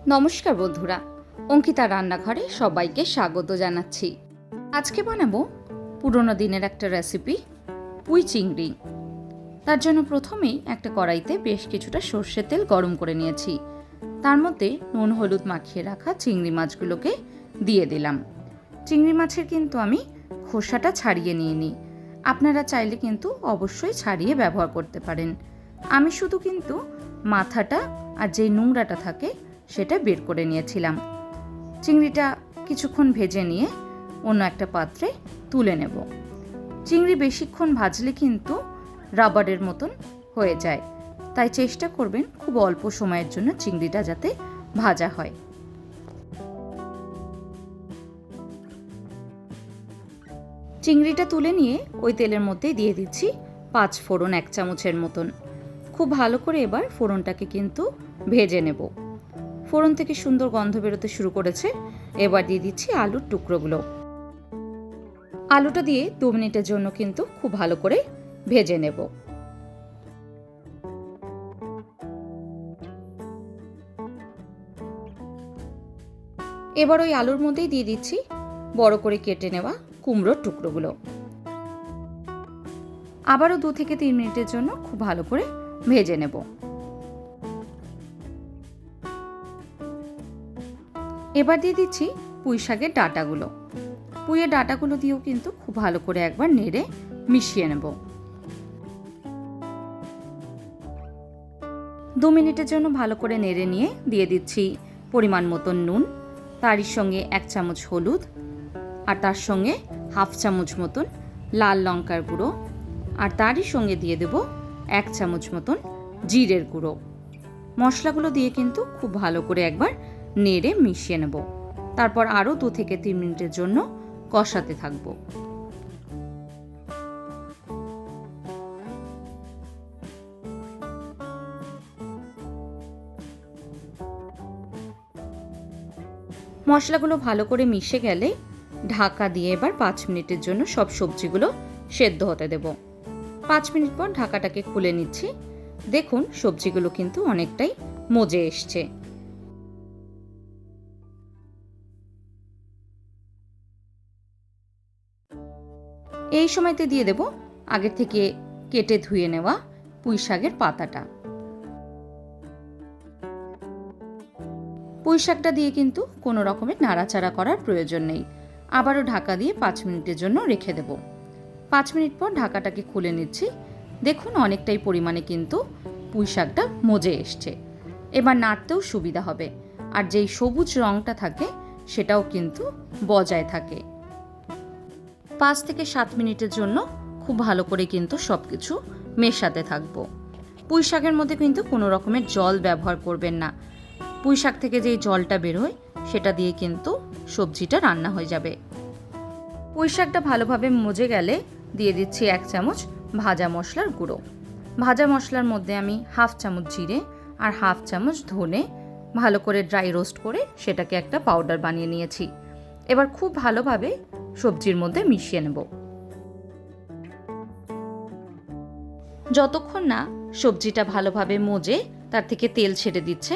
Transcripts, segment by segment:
নমস্কার বন্ধুরা, অঙ্কিতা রান্নাঘরে সবাইকে স্বাগত জানাচ্ছি। আজকে বানাবো পুরনো দিনের একটা রেসিপি, পুঁই চিংড়ি। তার জন্য প্রথমেই একটা কড়াইতে বেশ কিছুটা সর্ষের তেল গরম করে নিয়েছি। তার মধ্যে নুন হলুদ মাখিয়ে রাখা চিংড়ি মাছগুলোকে দিয়ে দিলাম। চিংড়ি মাছের কিন্তু আমি খোসাটা ছাড়িয়ে নিয়ে নিই। আপনারা চাইলে কিন্তু অবশ্যই ছাড়িয়ে ব্যবহার করতে পারেন। আমি শুধু কিন্তু মাথাটা আর যে নোংরাটা থাকে সেটা বের করে নিয়েছিলাম। চিংড়িটা কিছুক্ষণ ভেজে নিয়ে অন্য একটা পাত্রে তুলে নেব। চিংড়ি বেশিক্ষণ ভাজলে কিন্তু রাবারের মতন হয়ে যায়, তাই চেষ্টা করবেন খুব অল্প সময়ের জন্য চিংড়িটা যাতে ভাজা হয়। চিংড়িটা তুলে নিয়ে ওই তেলের মধ্যেই দিয়ে দিচ্ছি 5 ফোড়ন 1 চামচের মতন। খুব ভালো করে এবার ফোড়নটাকে কিন্তু ভেজে নেব। ফোড়ন থেকে সুন্দর গন্ধ বেরোতে শুরু করেছে। এবার দিয়ে দিচ্ছি আলুর টুকরোগুলো। আলুটা দিয়ে 2 মিনিটের জন্য কিন্তু খুব ভালো করে ভেজে নেব। এবার ওই আলুর মধ্যেই দিয়ে দিচ্ছি বড় করে কেটে নেওয়া কুমড়োর টুকরোগুলো। আবারও 2 থেকে 3 মিনিটের জন্য খুব ভালো করে ভেজে নেব। এবার দিয়ে দিচ্ছি পুঁই শাকের ডাঁটাগুলো। পুঁইয়ের ডাঁটাগুলো দিয়েও কিন্তু খুব ভালো করে একবার নেড়ে মিশিয়ে নেব। 2 মিনিটের জন্য ভালো করে নেড়ে নিয়ে দিয়ে দিচ্ছি পরিমাণ মতন নুন, তারই সঙ্গে 1 চামচ হলুদ, আর তার সঙ্গে 1/2 চামচ মতন লাল লঙ্কার গুঁড়ো, আর তারই সঙ্গে দিয়ে দেব 1 চামচ মতন জিরের গুঁড়ো। মশলাগুলো দিয়ে কিন্তু খুব ভালো করে একবার নেড়ে মিশিয়ে নেব। তারপর আরও 2 থেকে 3 মিনিটের জন্য কষাতে থাকব। মশলাগুলো ভালো করে মিশে গেলে ঢাকা দিয়ে এবার 5 মিনিটের জন্য সব সবজিগুলো সেদ্ধ হতে দেব। 5 মিনিট পর ঢাকাটাকে খুলে নিচ্ছি। দেখুন সবজিগুলো কিন্তু অনেকটাই মজে এসছে। এই সময়তে দিয়ে দেব আগের থেকে কেটে ধুয়ে নেওয়া পুঁই শাকের পাতাটা। পুঁই শাকটা দিয়ে কিন্তু কোনো রকমের নাড়াচাড়া করার প্রয়োজন নেই। আবারও ঢাকা দিয়ে 5 মিনিটের জন্য রেখে দেব। 5 মিনিট পর ঢাকাটাকে খুলে নিচ্ছি। দেখুন অনেকটাই পরিমাণে কিন্তু পুঁই শাকটা মজে এসছে। এবার নাড়তেও সুবিধা হবে, আর যেই সবুজ রঙটা থাকে সেটাও কিন্তু বজায় থাকে। 5 থেকে 7 মিনিটের জন্য খুব ভালো করে কিন্তু সব কিছু মেশাতে থাকবো। পুঁই শাকের মধ্যে কিন্তু কোনো রকমের জল ব্যবহার করবেন না। পুঁই শাক থেকে যেই জলটা বেরোয় সেটা দিয়ে কিন্তু সবজিটা রান্না হয়ে যাবে। পুঁই শাকটা ভালোভাবে মজে গেলে দিয়ে দিচ্ছি 1 চামচ ভাজা মশলার গুঁড়ো। ভাজা মশলার মধ্যে আমি 1/2 চামচ জিরে আর 1/2 চামচ ধনে ভালো করে ড্রাই রোস্ট করে সেটাকে একটা পাউডার বানিয়ে নিয়েছি। এবার খুব ভালোভাবে সবজির মধ্যে মিশিয়ে নেব। যতক্ষণ না সবজিটা ভালোভাবে মজে তার থেকে তেল ছেড়ে দিচ্ছে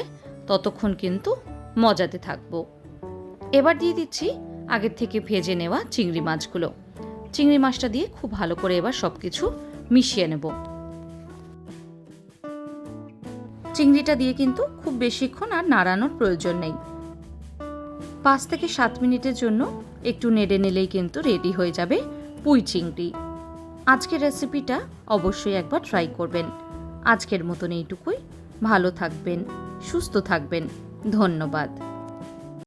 ততক্ষণ কিন্তু মজাতে থাকবো। এবার দিয়ে দিচ্ছি আগের থেকে ভেজে নেওয়া চিংড়ি মাছগুলো। চিংড়ি মাছটা দিয়ে খুব ভালো করে এবার সবকিছু মিশিয়ে নেব। চিংড়িটা দিয়ে কিন্তু খুব বেশিক্ষণ আর নাড়ানোর প্রয়োজন নেই। 5 থেকে 7 মিনিটের জন্য একটু নেড়ে নিলেই কিন্তু রেডি হয়ে যাবে পুঁই চিংড়ি। আজকের রেসিপিটা অবশ্যই একবার ট্রাই করবেন। আজকের মতন এইটুকুই। ভালো থাকবেন, সুস্থ থাকবেন। ধন্যবাদ।